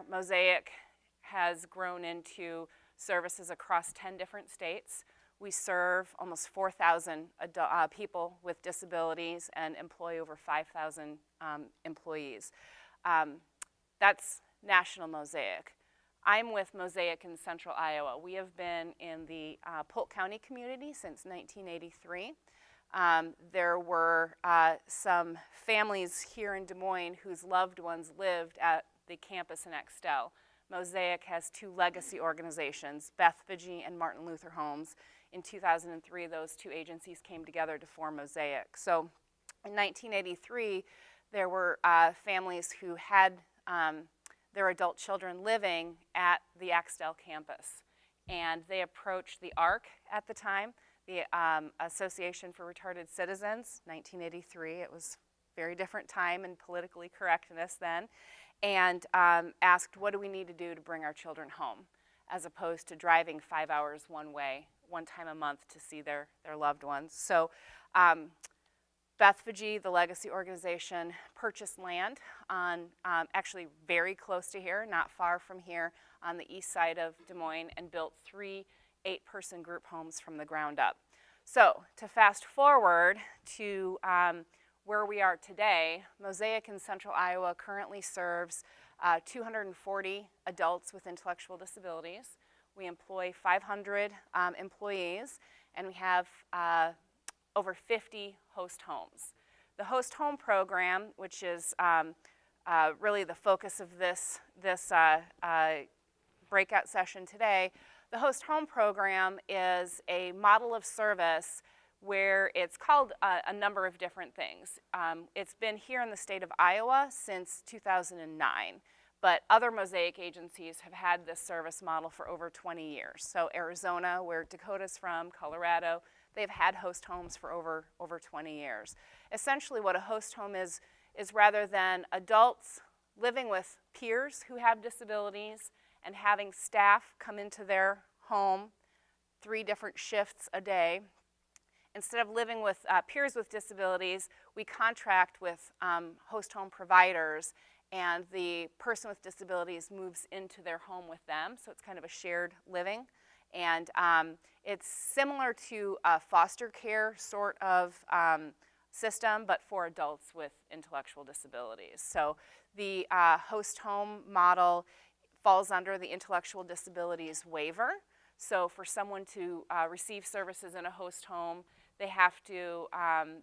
Mosaic has grown into services across 10 different states. We serve almost 4,000 people with disabilities and employ over 5,000 employees. That's National Mosaic. I'm with Mosaic in Central Iowa. We have been in the Polk County community since 1983. There were some families here in Des Moines whose loved ones lived at the campus in Axtell. Mosaic has two legacy organizations, Bethpage and Martin Luther Homes. In 2003, those two agencies came together to form Mosaic. So in 1983, there were families who had their adult children living at the Axtell campus. And they approached the ARC at the time, the Association for Retarded Citizens, 1983. It was a very different time in politically correctness then. And asked, what do we need to do to bring our children home, as opposed to driving 5 hours one way, one time a month to see their loved ones. So Bethpage, the legacy organization, purchased land on actually very close to here, not far from here, on the east side of Des Moines, and built 3 8-person group homes from the ground up. So to fast forward to where we are today, Mosaic in Central Iowa currently serves 240 adults with intellectual disabilities. We employ 500 employees, and we have over 50 host homes. The host home program, which is really the focus of this breakout session today, the host home program is a model of service where it's called a number of different things. It's been here in the state of Iowa since 2009, but other Mosaic agencies have had this service model for over 20 years. So Arizona, where Dakota's from, Colorado, they've had host homes for over 20 years. Essentially what a host home is rather than adults living with peers who have disabilities and having staff come into their home 3 different shifts a day, instead of living with peers with disabilities, we contract with host home providers, and the person with disabilities moves into their home with them, so it's kind of a shared living. And it's similar to a foster care sort of system, but for adults with intellectual disabilities. So the host home model falls under the intellectual disabilities waiver. So for someone to receive services in a host home, they have to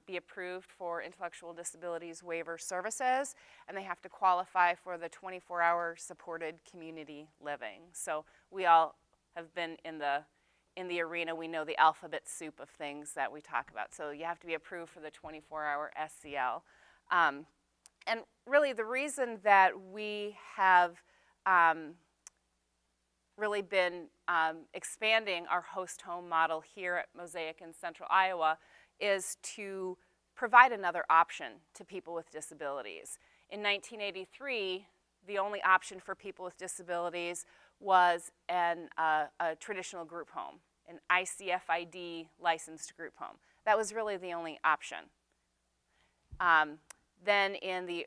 be approved for intellectual disabilities waiver services, and they have to qualify for the 24-hour supported community living. So we all have been in the arena. We know the alphabet soup of things that we talk about. So you have to be approved for the 24-hour SCL. And really the reason that we have really been expanding our host home model here at Mosaic in Central Iowa is to provide another option to people with disabilities. In 1983, the only option for people with disabilities was a traditional group home, an ICFID licensed group home. That was really the only option. Then in the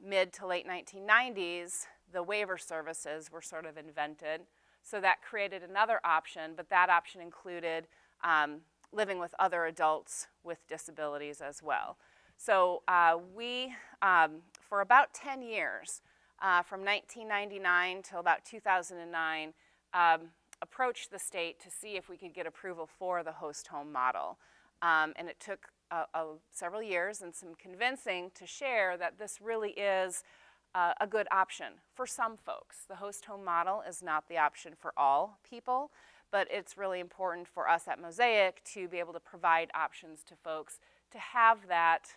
mid to late 1990s, the waiver services were sort of invented. So that created another option, but that option included living with other adults with disabilities as well. So we, for about 10 years, from 1999 till about 2009, approached the state to see if we could get approval for the host home model. And it took several years and some convincing to share that this really is a good option for some folks. The host home model is not the option for all people, but it's really important for us at Mosaic to be able to provide options to folks to have that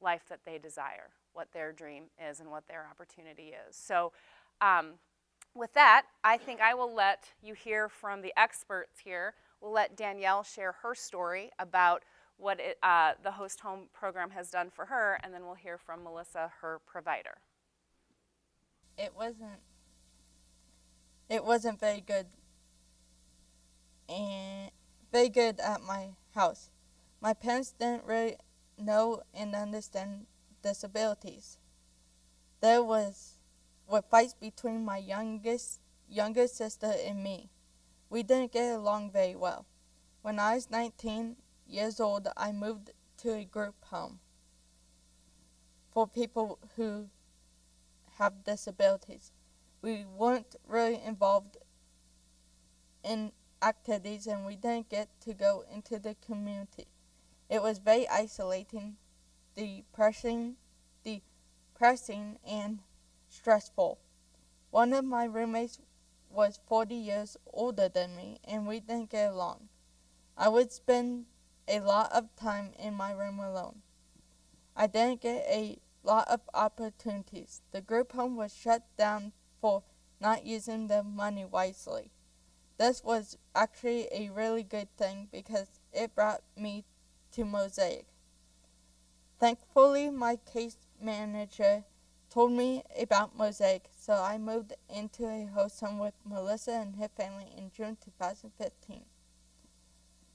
life that they desire, what their dream is and what their opportunity is. So with that, I think I will let you hear from the experts here. We'll let Danielle share her story about what the host home program has done for her, and then we'll hear from Melissa, her provider. It wasn't very good at my house. My parents didn't really know and understand disabilities. there were fights between my younger sister and me. We didn't get along very well. When I was 19 years old, I moved to a group home for people who have disabilities. We weren't really involved in activities, and we didn't get to go into the community. It was very isolating, depressing, and stressful. One of my roommates was 40 years older than me, and we didn't get along. I would spend a lot of time in my room alone. I didn't get a lot of opportunities. The group home was shut down for not using the money wisely. This was actually a really good thing because it brought me to Mosaic. Thankfully, my case manager told me about Mosaic, so I moved into a host home with Melissa and her family in June 2015.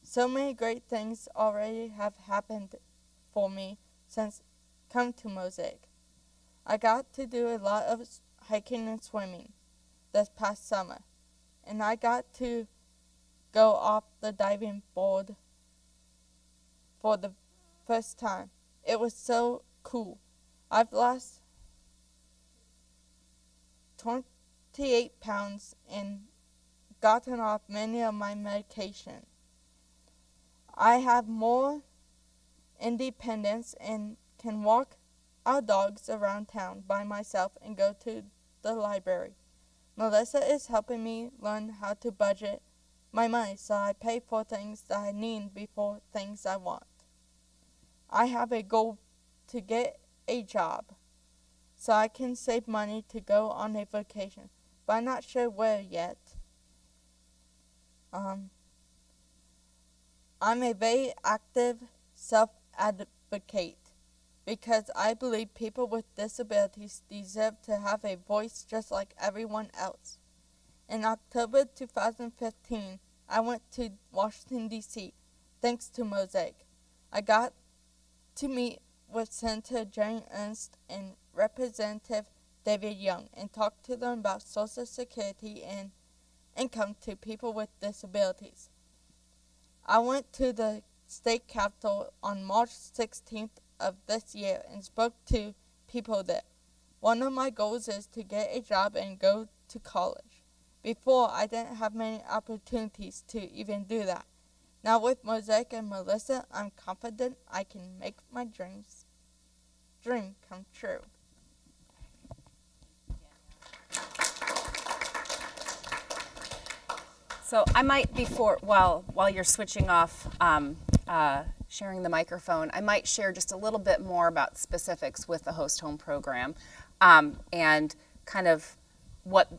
So many great things already have happened for me since come to Mosaic. I got to do a lot of hiking and swimming this past summer, and I got to go off the diving board for the first time. It was so cool. I've lost 28 pounds and gotten off many of my medication. I have more independence and can walk our dogs around town by myself and go to the library. Melissa is helping me learn how to budget my money so I pay for things that I need before things I want. I have a goal to get a job so I can save money to go on a vacation, but I'm not sure where yet. I'm a very active self-advocate because I believe people with disabilities deserve to have a voice just like everyone else. In October 2015, I went to Washington, D.C., thanks to Mosaic. I got to meet with Senator Jerry Ernst and Representative David Young and talk to them about Social Security and income to people with disabilities. I went to the state capitol on March 16th of this year and spoke to people there. One of my goals is to get a job and go to college. Before, I didn't have many opportunities to even do that. Now with Mosaic and Melissa, I'm confident I can make my dream come true. So I might, while you're switching off, sharing the microphone, I might share just a little bit more about specifics with the host home program and kind of what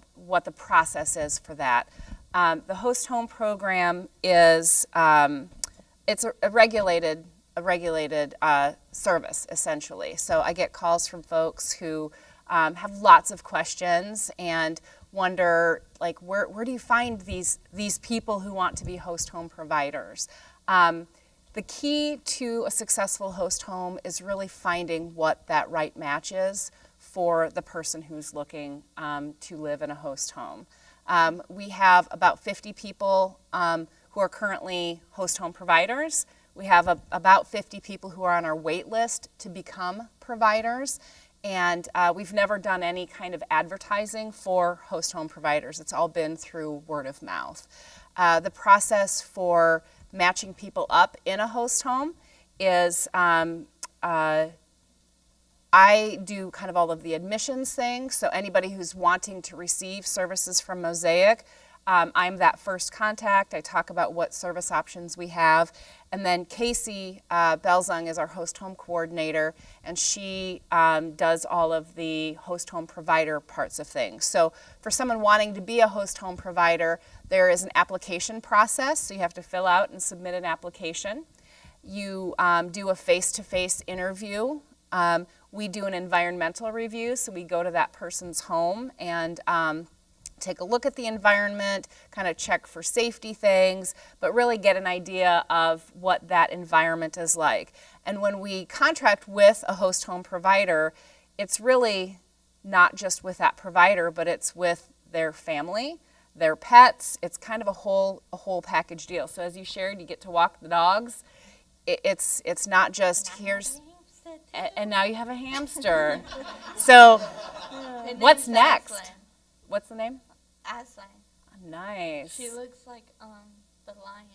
the process is for that. The host home program is it's a regulated service essentially. So I get calls from folks who have lots of questions and wonder, like, where do you find these people who want to be host home providers? The key to a successful host home is really finding what that right match is for the person who's looking to live in a host home. We have about 50 people who are currently host home providers. We have about 50 people who are on our wait list to become providers. And we've never done any kind of advertising for host home providers. It's all been through word of mouth. The process for matching people up in a host home is I do kind of all of the admissions things. So anybody who's wanting to receive services from Mosaic, I'm that first contact. I talk about what service options we have. And then Casey Belzung is our host home coordinator, and she does all of the host home provider parts of things. So for someone wanting to be a host home provider, there is an application process. So you have to fill out and submit an application. You do a face-to-face interview. We do an environmental review, so we go to that person's home and take a look at the environment, kind of check for safety things, but really get an idea of what that environment is like. And when we contract with a host home provider, it's really not just with that provider, but it's with their family, their pets. It's kind of a whole package deal. So as you shared, you get to walk the dogs. It's not just here's, and now you have a hamster. So what's next? What's the name? Aslan. Nice. She looks like the lion.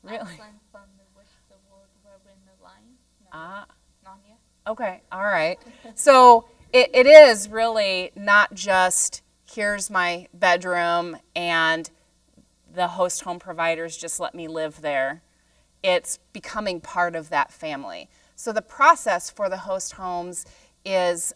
Really? Aslan from the Wish the World Where When the Lion. Narnia. Okay, all right. So it is really not just here's my bedroom and the host home providers just let me live there. It's becoming part of that family. So the process for the host homes is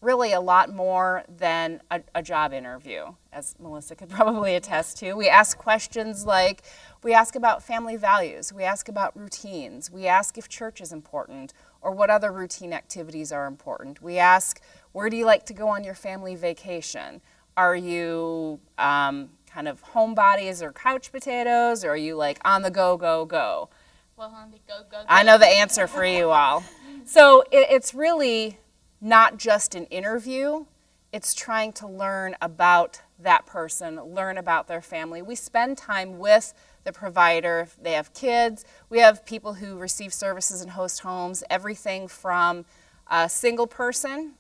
really a lot more than a job interview, as Melissa could probably attest to. We ask questions like, we ask about family values, we ask about routines, we ask if church is important, or what other routine activities are important. We ask, where do you like to go on your family vacation? Are you kind of homebodies or couch potatoes, or are you like on the go, go, go? Well, on the go, go, go. I know the answer for you all. So it's really not just an interview, it's trying to learn about that person, learn about their family. We spend time with the provider. If they have kids, we have people who receive services in host homes, everything from a single person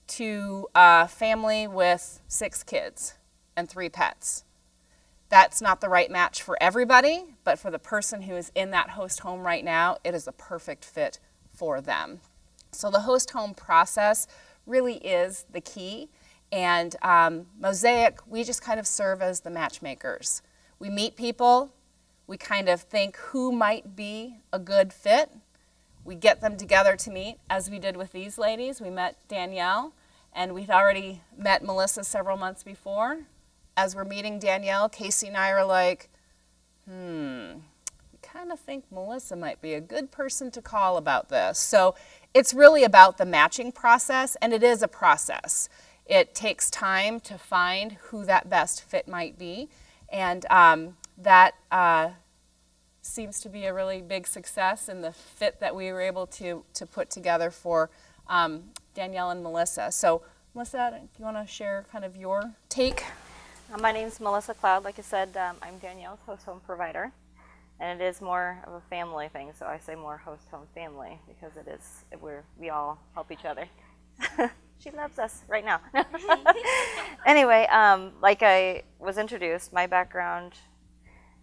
to a family with 6 kids and 3 pets. That's not the right match for everybody, but for the person who is in that host home right now, it is a perfect fit for them. So the host home process really is the key. And Mosaic, we just kind of serve as the matchmakers. We meet people, we kind of think who might be a good fit. We get them together to meet, as we did with these ladies. We met Danielle, and we'd already met Melissa several months before. As we're meeting Danielle, Casey and I are like, we kind of think Melissa might be a good person to call about this. So it's really about the matching process, and it is a process. It takes time to find who that best fit might be, and that seems to be a really big success in the fit that we were able to put together for Danielle and Melissa. So Melissa, do you want to share kind of your take? My name's Melissa Cloud. Like I said, I'm Danielle's host home provider, and it is more of a family thing. So I say more host home family because it is we all help each other. She loves us right now. Anyway, like I was introduced, my background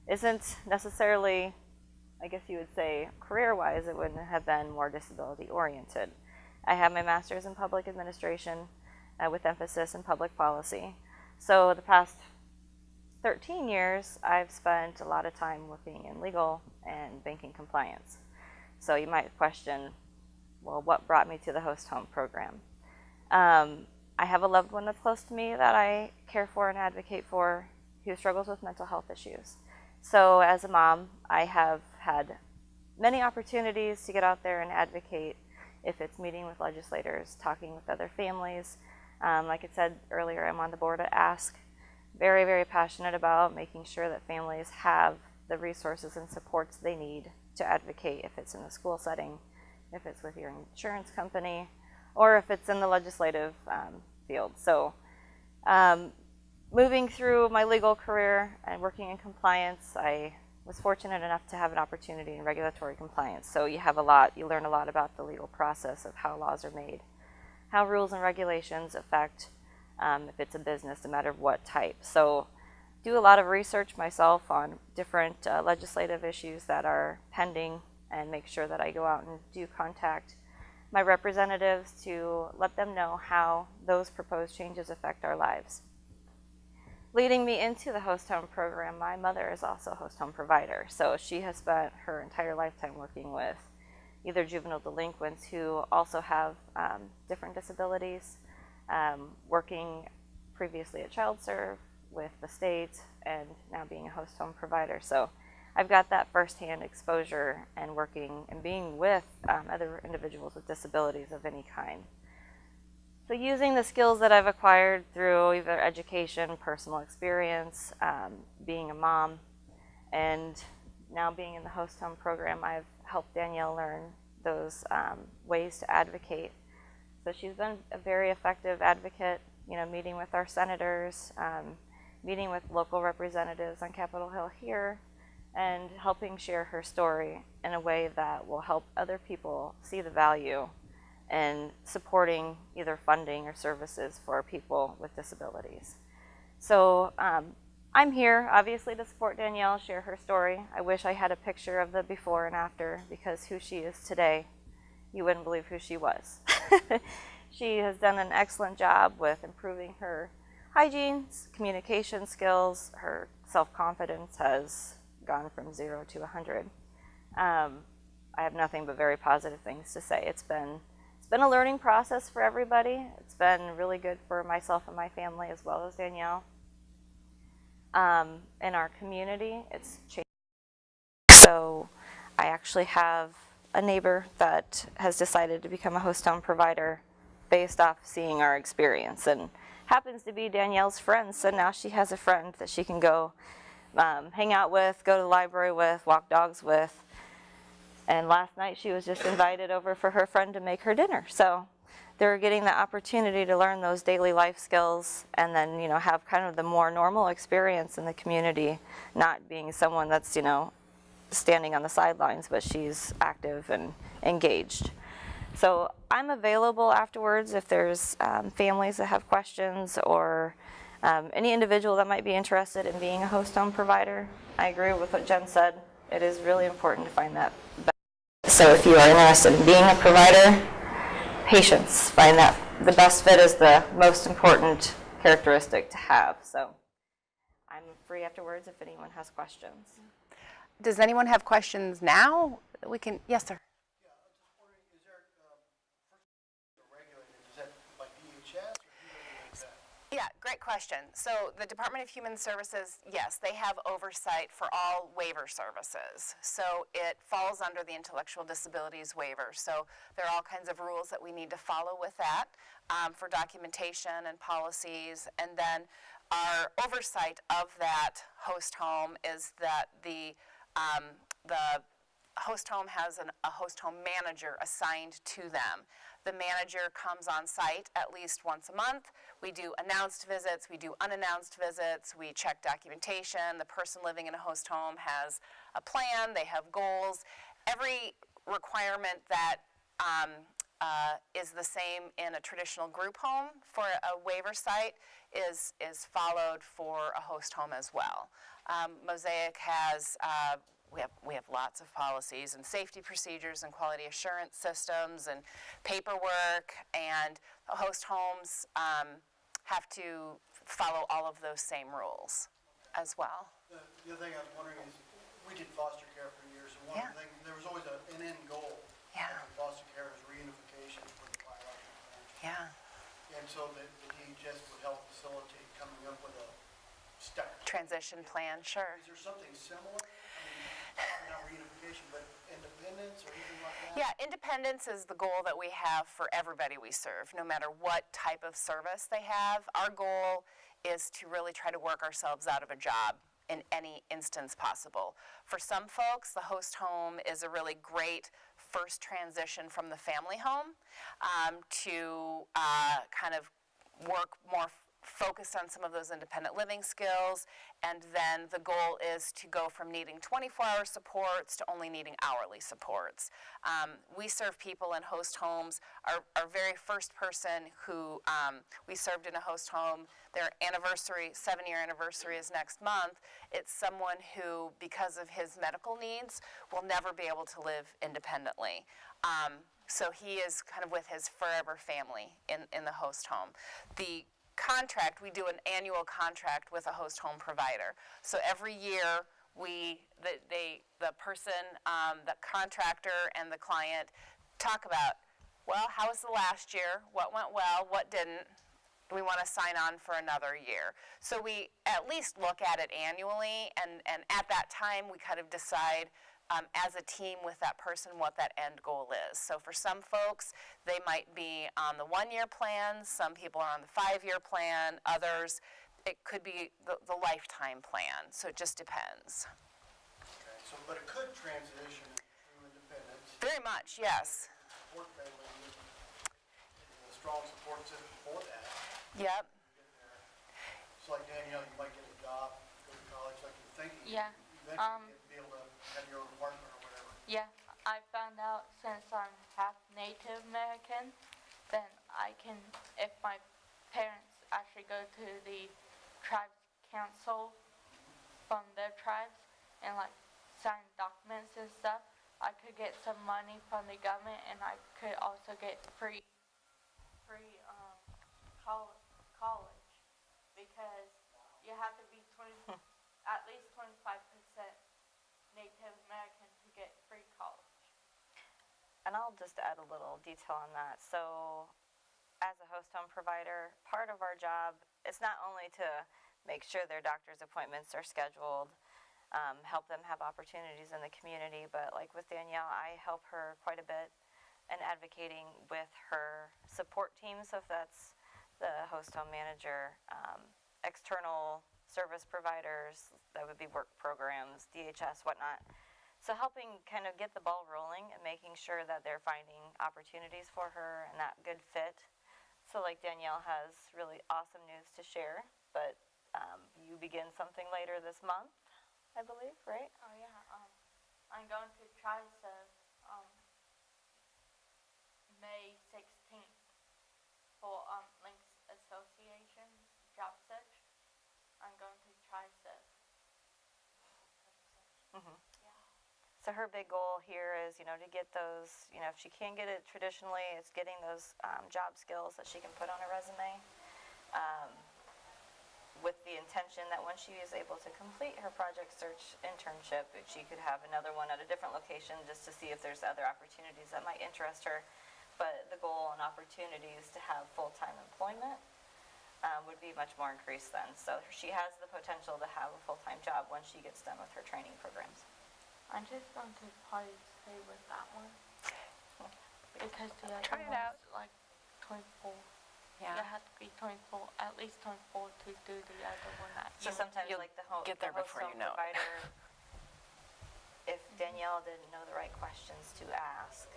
isn't necessarily, I guess you would say, career-wise, it wouldn't have been more disability-oriented. I have my master's in public administration with emphasis in public policy. So the past 13 years, I've spent a lot of time working in legal and banking compliance. So you might question, well, what brought me to the host home program? I have a loved one that's close to me that I care for and advocate for who struggles with mental health issues. So as a mom, I have had many opportunities to get out there and advocate, if it's meeting with legislators, talking with other families. Like I said earlier, I'm on the board at ASK. Very, very passionate about making sure that families have the resources and supports they need to advocate, if it's in the school setting, if it's with your insurance company, or if it's in the legislative field. So moving through my legal career and working in compliance, I was fortunate enough to have an opportunity in regulatory compliance. So you learn a lot about the legal process of how laws are made, how rules and regulations affect if it's a business, no matter what type. So do a lot of research myself on different legislative issues that are pending, and make sure that I go out and do contact my representatives to let them know how those proposed changes affect our lives. Leading me into the host home program, my mother is also a host home provider. So she has spent her entire lifetime working with either juvenile delinquents who also have different disabilities, working previously at Child Serve with the state, and now being a host home provider. So I've got that firsthand exposure and working and being with other individuals with disabilities of any kind. So using the skills that I've acquired through either education, personal experience, being a mom, and now being in the host home program, I've helped Danielle learn those ways to advocate So she's been a very effective advocate, meeting with our senators, meeting with local representatives on Capitol Hill here, and helping share her story in a way that will help other people see the value in supporting either funding or services for people with disabilities. So I'm here, obviously, to support Danielle, share her story. I wish I had a picture of the before and after, because who she is today, you wouldn't believe who she was. She has done an excellent job with improving her hygiene, communication skills. Her self-confidence has gone from 0 to 100. I have nothing but very positive things to say. It's been a learning process for everybody. It's been really good for myself and my family, as well as Danielle. In our community, it's changed. So I actually have a neighbor that has decided to become a host home provider based off seeing our experience, and happens to be Danielle's friend. So now she has a friend that she can go hang out with, go to the library with, walk dogs with. And last night she was just invited over for her friend to make her dinner. So they're getting the opportunity to learn those daily life skills, and then have kind of the more normal experience in the community, not being someone that's standing on the sidelines, but she's active and engaged. So I'm available afterwards if there's families that have questions, or any individual that might be interested in being a host home provider. I agree with what Jen said. It is really important to find that balance. So if you are interested in being a provider, patience. Find that the best fit is the most important characteristic to have. So I'm free afterwards if anyone has questions. Does anyone have questions now? We can, yes, sir. Yeah, great question. So the Department of Human Services, yes, they have oversight for all waiver services. So it falls under the intellectual disabilities waiver. So there are all kinds of rules that we need to follow with that for documentation and policies. And then our oversight of that host home is that the host home has a host home manager assigned to them. The manager comes on site at least once a month. We do announced visits, we do unannounced visits, we check documentation. The person living in a host home has a plan, they have goals. Every requirement that is the same in a traditional group home for a waiver site is followed for a host home as well. Mosaic has we have lots of policies and safety procedures and quality assurance systems and paperwork, and host homes have to follow all of those same rules as well. The other thing I was wondering is, we did foster care for years, and one of the things, there was always an end goal. Yeah. In foster care is reunification for the biological parents. Yeah. And so the DHS would help facilitate coming up with a step. Transition plan, sure. Is there something similar? I mean, not reunification, but independence or anything like that? Yeah, independence is the goal that we have for everybody we serve, no matter what type of service they have. Our goal is to really try to work ourselves out of a job in any instance possible. For some folks, the host home is a really great first transition from the family home to kind of work more focused on some of those independent living skills, and then the goal is to go from needing 24-hour supports to only needing hourly supports. We serve people in host homes. Our very first person who we served in a host home, their anniversary, 7-year anniversary is next month. It's someone who, because of his medical needs, will never be able to live independently. So he is kind of with his forever family in the host home. The contract, we do an annual contract with a host home provider. So every year the person, the contractor and the client talk about, well, how was the last year? What went well? What didn't? We want to sign on for another year. So we at least look at it annually, and at that time we kind of decide as a team with that person what that end goal is. So for some folks, they might be on the 1-year plan, some people are on the 5-year plan, others, it could be the lifetime plan, so it just depends. Okay, so, but it could transition through independence. Very much, yes. Support family, strong support system for that. Yep. Get there. It's like Danielle, you might get a job, go to college like you're thinking. Yeah. Eventually you'll be able to have your own apartment or whatever. Yeah, I found out since I'm half Native American, then I can, if my parents actually go to the tribes council from their tribes and like sign documents and stuff, I could get some money from the government, and I could also get free college because you have to be at least 25% Native American to get free college. And I'll just add a little detail on that. So as a host home provider, part of our job is not only to make sure their doctor's appointments are scheduled, help them have opportunities in the community, but like with Danielle, I help her quite a bit in advocating with her support team. So if that's the host home manager, external service providers, that would be work programs, DHS, whatnot. So helping kind of get the ball rolling and making sure that they're finding opportunities for her and that good fit. So like Danielle has really awesome news to share, but you begin something later this month, I believe, right? Oh yeah, I'm going to TriSub May 16th for Links Association job search. I'm going to TriSub. Mm-hmm. Yeah. So her big goal here is, to get those, if she can't get it traditionally, it's getting those job skills that she can put on a resume, with the intention that when she is able to complete her project search internship, she could have another one at a different location just to see if there's other opportunities that might interest her. But the goal and opportunities to have full-time employment would be much more increased then. So she has the potential to have a full-time job when she gets done with her training programs. I'm just going to probably stay with that one because the other Try it one's out. like 24. Yeah. You have to be 24, at least 24 to do the other one that So you sometimes You'll like the host get there before you know it. provider, if Danielle didn't know the right questions to ask,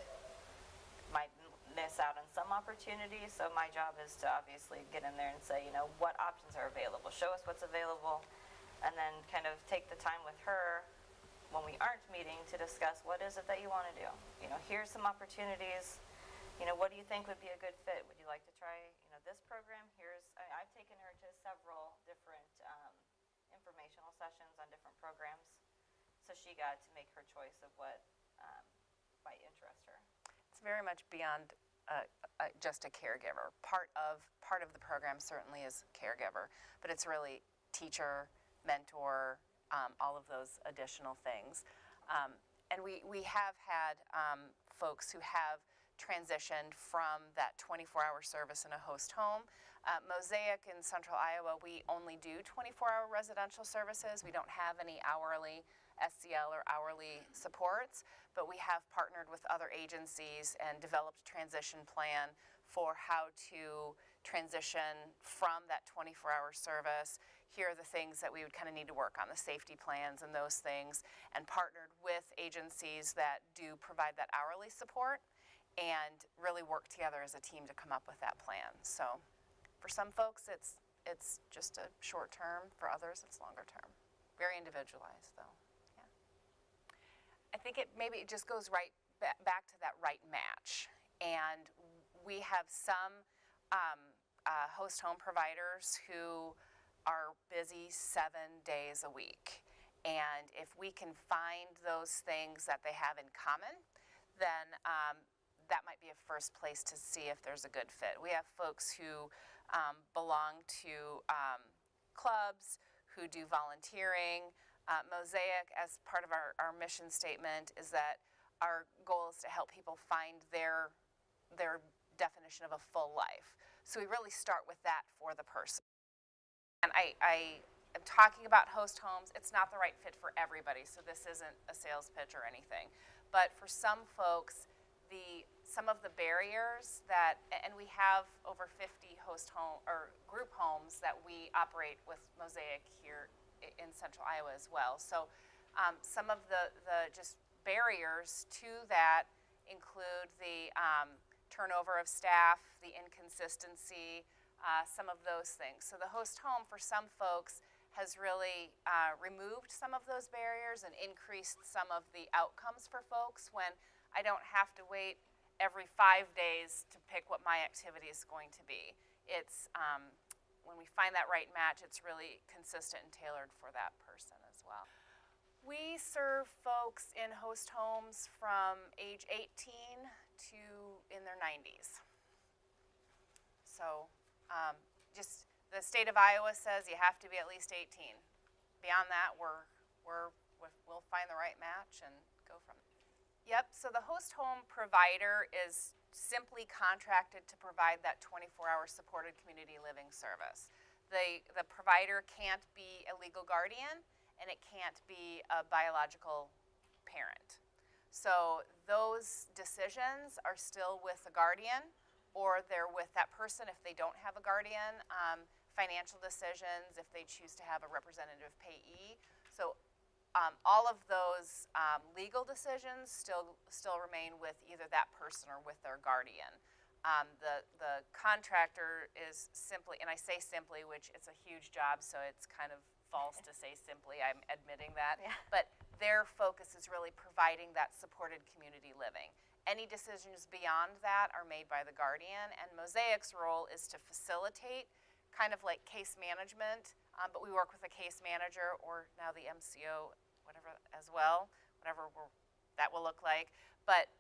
might miss out on some opportunities. So my job is to obviously get in there and say, what options are available, show us what's available, and then kind of take the time with her when we aren't meeting to discuss what is it that you want to do. Here's some opportunities. What do you think would be a good fit? Would you like to try, this program? I've taken her to several different informational sessions on different programs, so she got to make her choice of what might interest her. It's very much beyond just a caregiver. Part of the program certainly is caregiver, but it's really teacher, mentor, all of those additional things. And we have had folks who have transitioned from that 24-hour service in a host home. Mosaic in Central Iowa, we only do 24-hour residential services. We don't have any hourly SCL or hourly supports, but we have partnered with other agencies and developed a transition plan for how to transition from that 24-hour service. Here are the things that we would kind of need to work on, the safety plans and those things, and partnered with agencies that do provide that hourly support and really work together as a team to come up with that plan. So for some folks, it's just a short term. For others, it's longer term. Very individualized, though. Yeah. I think maybe it just goes right back to that right match. And we have some host home providers who are busy 7 days a week. And if we can find those things that they have in common, then that might be a first place to see if there's a good fit. We have folks who belong to clubs, who do volunteering. Mosaic, as part of our mission statement, is that our goal is to help people find their definition of a full life. So we really start with that for the person. And I am talking about host homes. It's not the right fit for everybody, so this isn't a sales pitch or anything. But for some folks, some of the barriers that, and we have over 50 host home or group homes that we operate with Mosaic here in Central Iowa as well. So some of the just barriers to that include the turnover of staff, the inconsistency, some of those things. So the host home for some folks has really removed some of those barriers and increased some of the outcomes for folks when I don't have to wait every 5 days to pick what my activity is going to be. It's when we find that right match, it's really consistent and tailored for that person as well. We serve folks in host homes from age 18 to in their 90s. So just the state of Iowa says you have to be at least 18. Beyond that, we'll find the right match and go from there. Yep, so the host home provider is simply contracted to provide that 24-hour supported community living service. The provider can't be a legal guardian, and it can't be a biological parent. So those decisions are still with the guardian, or they're with that person if they don't have a guardian. Financial decisions, if they choose to have a representative payee. So all of those legal decisions still remain with either that person or with their guardian. The contractor is simply, and I say simply, which it's a huge job, so it's kind of false to say simply, I'm admitting that, Yeah. but their focus is really providing that supported community living. Any decisions beyond that are made by the guardian, and Mosaic's role is to facilitate kind of like case management, but we work with a case manager, or now the MCO, whatever as well, whatever that will look like. But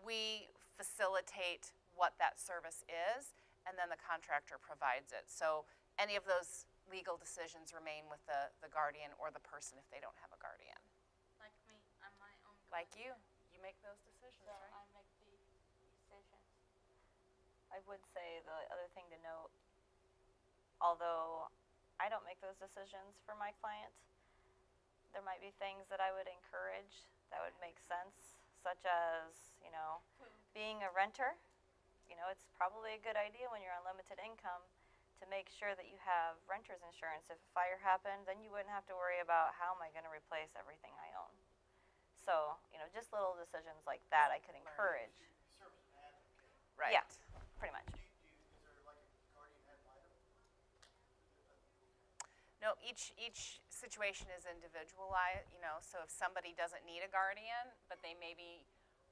we facilitate what that service is, and then the contractor provides it. So any of those legal decisions remain with the guardian or the person if they don't have a guardian. Like me, I'm my own. Like you make those decisions, So right? I make the decisions. I would say the other thing to note, although I don't make those decisions for my client, there might be things that I would encourage that would make sense, such as, being a renter. It's probably a good idea when you're on limited income to make sure that you have renter's insurance. If a fire happened, then you wouldn't have to worry about how am I going to replace everything I own. So, just little decisions like that I could encourage. Serve as an advocate. Right. Yeah, pretty much. Is there like a guardian ad litem? No, each situation is individualized, so if somebody doesn't need a guardian, but they maybe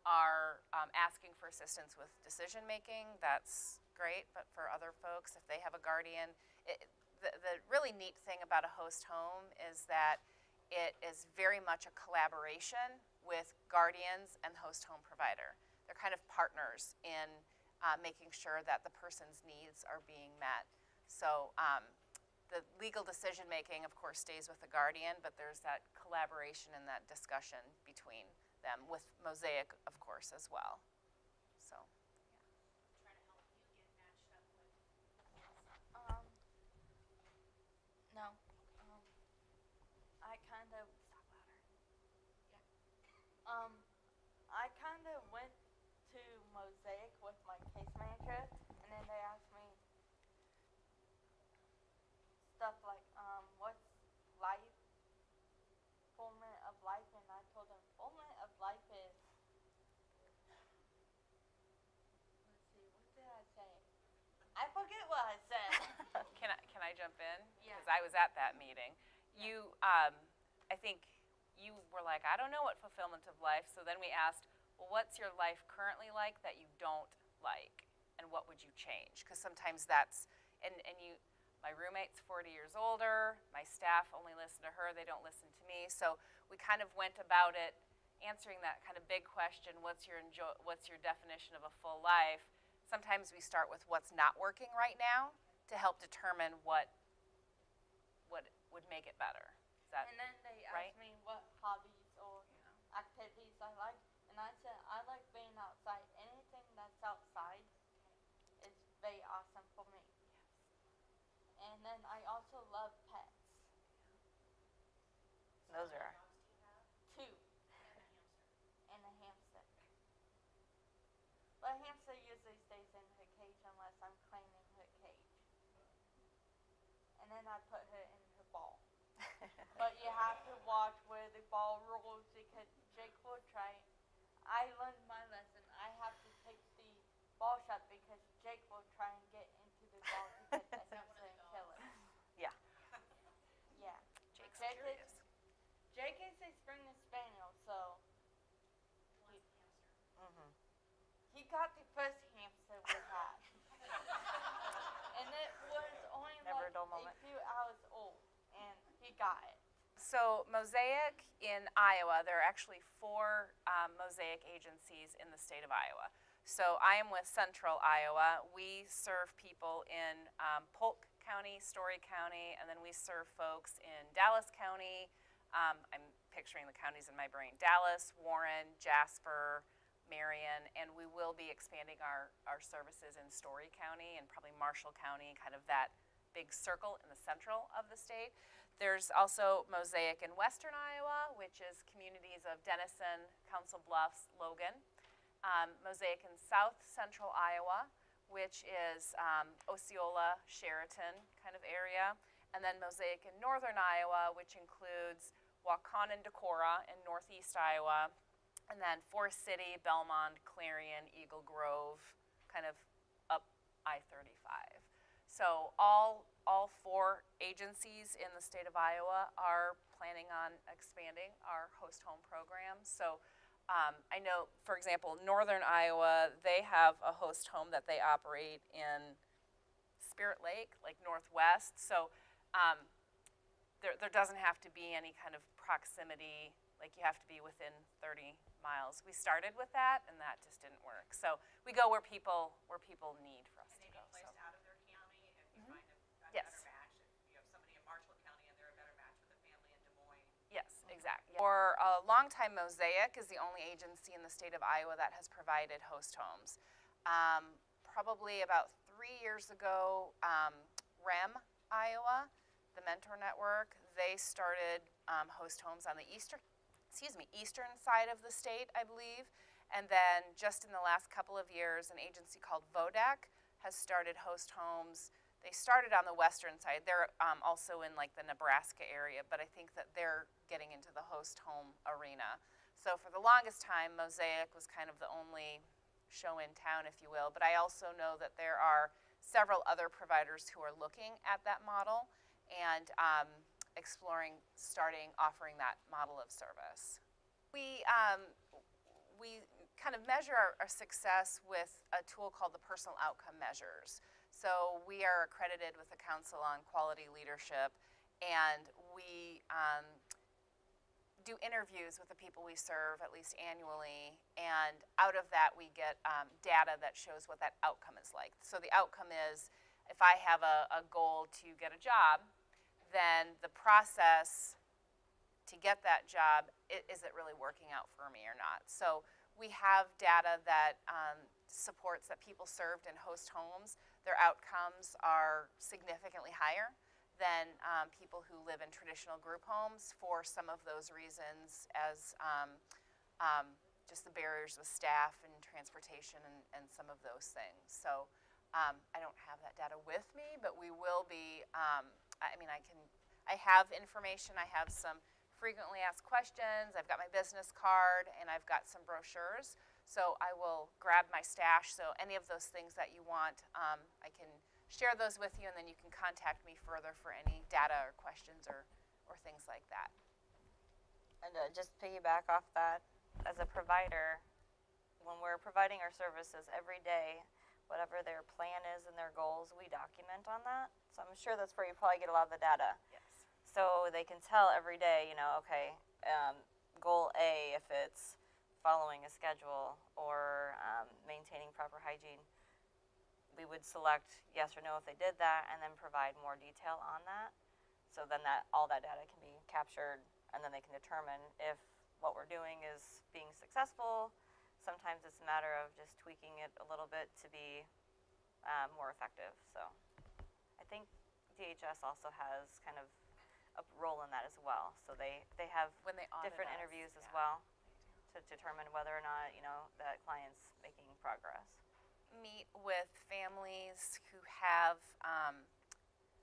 are asking for assistance with decision making, that's great. But for other folks, if they have a guardian, the really neat thing about a host home is that it is very much a collaboration with guardians and host home provider. They're kind of partners in making sure that the person's needs are being met. So the legal decision making, of course, stays with the guardian, but there's that collaboration and that discussion between them, with Mosaic, of course, as well. So, Try to help you get matched up with. No. I kind of. I kind of went to Mosaic with my case manager, and then they asked me stuff like, what's life, fulfillment of life, and I told them fulfillment of life is. Let's see, what did I say? I forget what I said. can I jump in? Yeah. Because I was at that meeting. You, I think you were like, I don't know what fulfillment of life. So then we asked, well, what's your life currently like that you don't like, and what would you change? Because sometimes that's, and you. My roommate's 40 years older. My staff only listen to her. They don't listen to me. So we kind of went about it answering that kind of big question, what's your definition of a full life? Sometimes we start with what's not working right now to help determine what would make it better. Is that And then they right? asked me what hobbies or activities I like, and I said I like being outside. Anything that's outside is very awesome for me. And then I also love pets. Those are. Two. And a hamster. But a hamster usually stays in her cage unless I'm cleaning her cage. And then I put her in her ball. But you have to watch where the ball rolls because Jake will try. I learned my lesson. I have to take the got the first hamster we had. And it was only Never a like dull moment. a few hours old, and he got it. So Mosaic in Iowa, there are actually 4 Mosaic agencies in the state of Iowa. So I am with Central Iowa. We serve people in Polk County, Story County, and then we serve folks in Dallas County. I'm picturing the counties in my brain: Dallas, Warren, Jasper, Marion, and we will be expanding our services in Story County and probably Marshall County, kind of that big circle in the central of the state. There's also Mosaic in western Iowa, which is communities of Denison, Council Bluffs, Logan. Mosaic in south central Iowa, which is Osceola, Sheraton kind of area. And then Mosaic in northern Iowa, which includes Waukon and Decorah in northeast Iowa. And then Forest City, Belmont, Clarion, Eagle Grove, kind of up I-35. So all 4 agencies in the state of Iowa are planning on expanding our host home program. So I know, for example, northern Iowa, they have a host home that they operate in Spirit Lake, like northwest. So there doesn't have to be any kind of proximity, like you have to be within 30 miles. We started with that, and that just didn't work. So we go where people need for us to go. Placed out of their county if you find a Yes. better match. If you have somebody in Marshall County and they're a better match with a family in Des Moines. Yes, exactly. For a long time, Mosaic is the only agency in the state of Iowa that has provided host homes. Probably about 3 years ago, REM Iowa, the Mentor Network, they started host homes on the eastern side of the state, I believe. And then just in the last couple of years, an agency called VODAC has started host homes. They started on the western side. They're also in like the Nebraska area, but I think that they're getting into the host home arena. So for the longest time, Mosaic was kind of the only show in town, if you will. But I also know that there are several other providers who are looking at that model and offering that model of service. We kind of measure our success with a tool called the Personal Outcome Measures. So we are accredited with the Council on Quality Leadership, and we do interviews with the people we serve at least annually, and out of that we get data that shows what that outcome is like. So the outcome is, if I have a goal to get a job, then the process to get that job, is it really working out for me or not? So we have data that supports that people served in host homes, their outcomes are significantly higher than people who live in traditional group homes for some of those reasons, as just the barriers with staff and transportation and some of those things. So I don't have that data with me, but we will be, I have information, I have some frequently asked questions, I've got my business card, and I've got some brochures. So I will grab my stash. So any of those things that you want, I can share those with you, and then you can contact me further for any data or questions or things like that. And just piggyback off that, as a provider, when we're providing our services every day, whatever their plan is and their goals, we document on that. So I'm sure that's where you probably get a lot of the data. Yes. So they can tell every day, okay, goal A, if it's following a schedule or maintaining proper hygiene, we would select yes or no if they did that, and then provide more detail on that. So then all that data can be captured, and then they can determine if what we're doing is being successful. Sometimes it's a matter of just tweaking it a little bit to be more effective. So I think DHS also has kind of a role in that as well. So they have When they audit different us, interviews as yeah. well to determine whether or not that client's making progress. Meet with families who have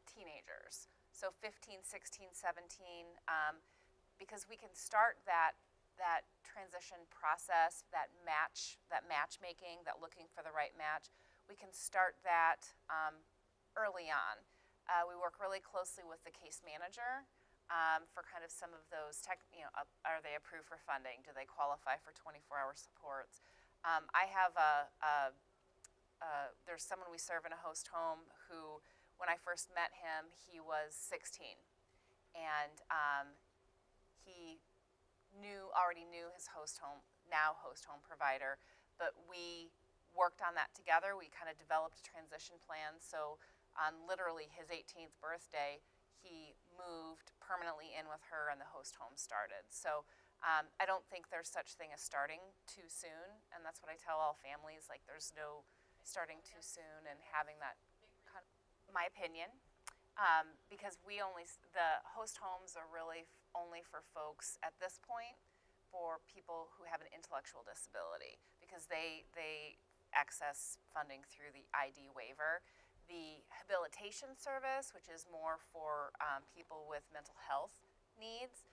teenagers, so 15, 16, 17, because we can start that transition process, that matchmaking, that looking for the right match. We can start that early on. We work really closely with the case manager for kind of some of those are they approved for funding? Do they qualify for 24-hour supports? I have there's someone we serve in a host home who, when I first met him, he was 16. And he already knew his host home provider, but we worked on that together. We kind of developed a transition plan. So on literally his 18th birthday, he moved permanently in with her and the host home started. So I don't think there's such thing as starting too soon, and that's what I tell all families, like there's no starting too soon and having that, my opinion, because the host homes are really only for folks at this point, for people who have an intellectual disability, because they access funding through the ID waiver. The habilitation service, which is more for people with mental health needs,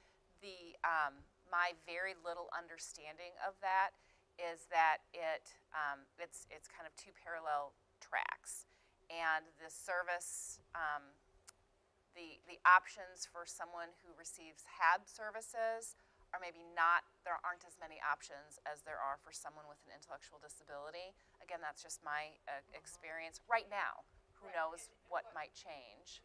my very little understanding of that is that it's kind of two parallel tracks, and the service, the options for someone who receives HAB services are maybe not, there aren't as many options as there are for someone with an intellectual disability. Again, that's just my experience right now. Who knows what might change?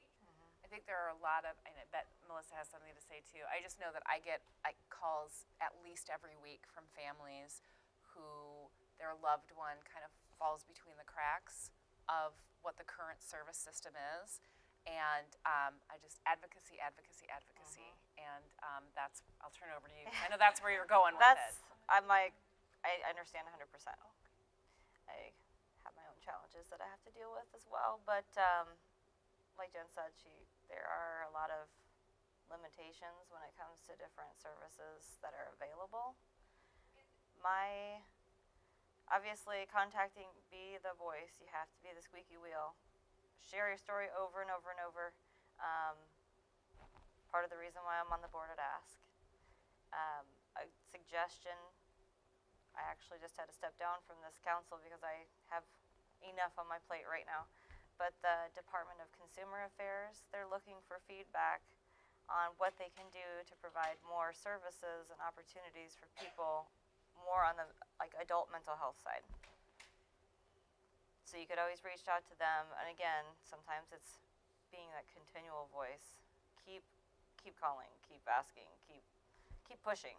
I think there are a lot of, and I bet Melissa has something to say too. I just know that I get calls at least every week from families who their loved one kind of falls between the cracks of what the current service system is. And I just advocacy, and I'll turn it over to you. I know that's where you're going with it. I'm like, I understand 100%. I have my own challenges that I have to deal with as well, but like Jen said, there are a lot of limitations when it comes to different services that are available. Obviously, contacting, be the voice. You have to be the squeaky wheel. Share your story over and over and over. Part of the reason why I'm on the board at Ask. A suggestion, I actually just had to step down from this council because I have enough on my plate right now. But the Department of Consumer Affairs, they're looking for feedback on what they can do to provide more services and opportunities for people more on the adult mental health side. So you could always reach out to them, and again, sometimes it's being that continual voice. Keep calling, keep asking, keep pushing.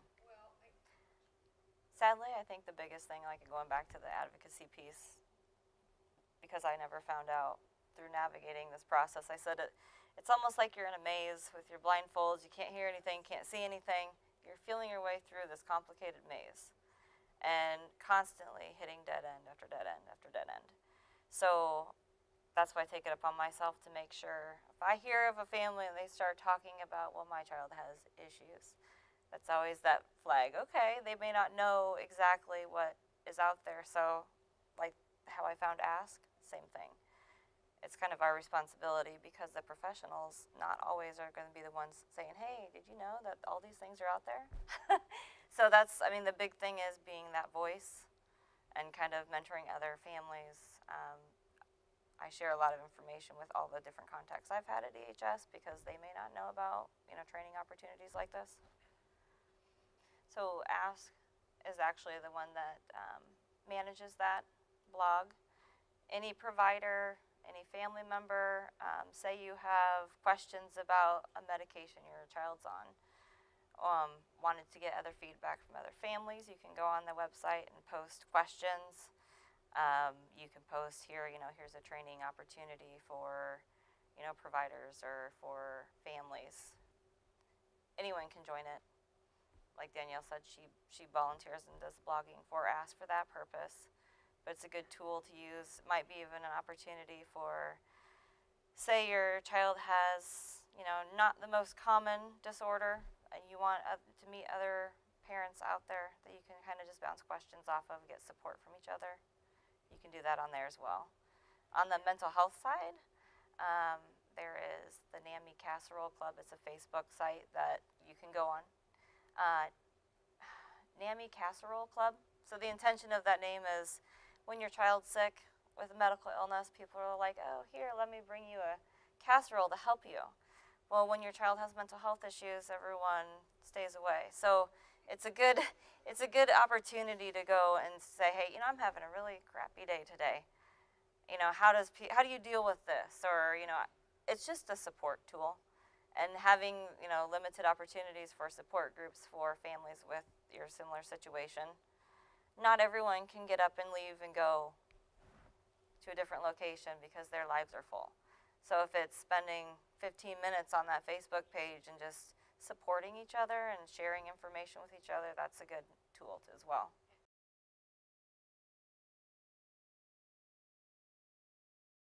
Sadly, I think the biggest thing, going back to the advocacy piece, because I never found out through navigating this process, I said it's almost like you're in a maze with your blindfolds. You can't hear anything, can't see anything. You're feeling your way through this complicated maze and constantly hitting dead end after dead end after dead end. So that's why I take it upon myself to make sure if I hear of a family and they start talking about, well, my child has issues, that's always that flag. Okay, they may not know exactly what is out there. So like how I found Ask, same thing. It's kind of our responsibility because the professionals not always are going to be the ones saying, hey, did you know that all these things are out there? So that's, the big thing is being that voice and kind of mentoring other families. I share a lot of information with all the different contacts I've had at EHS because they may not know about, training opportunities like this. So Ask is actually the one that manages that blog. Any provider, any family member, say you have questions about a medication your child's on, wanted to get other feedback from other families, you can go on the website and post questions. You can post here, here's a training opportunity for, providers or for families. Anyone can join it. Like Danielle said, she volunteers and does blogging for Ask for that purpose. But it's a good tool to use. Might be even an opportunity for, say your child has, not the most common disorder, and you want to meet other parents out there that you can kind of just bounce questions off of, get support from each other. You can do that on there as well. On the mental health side, there is the NAMI Casserole Club. It's a Facebook site that you can go on. NAMI Casserole Club. So the intention of that name is when your child's sick with a medical illness, people are like, oh, here, let me bring you a casserole to help you. Well, when your child has mental health issues, everyone stays away. So it's a good opportunity to go and say, hey, you know, I'm having a really crappy day today. You know, how do you deal with this? Or, you know, it's just a support tool. And having, you know, limited opportunities for support groups for families with your similar situation. Not everyone can get up and leave and go to a different location because their lives are full. So if it's spending 15 minutes on that Facebook page and just supporting each other and sharing information with each other, that's a good tool as well.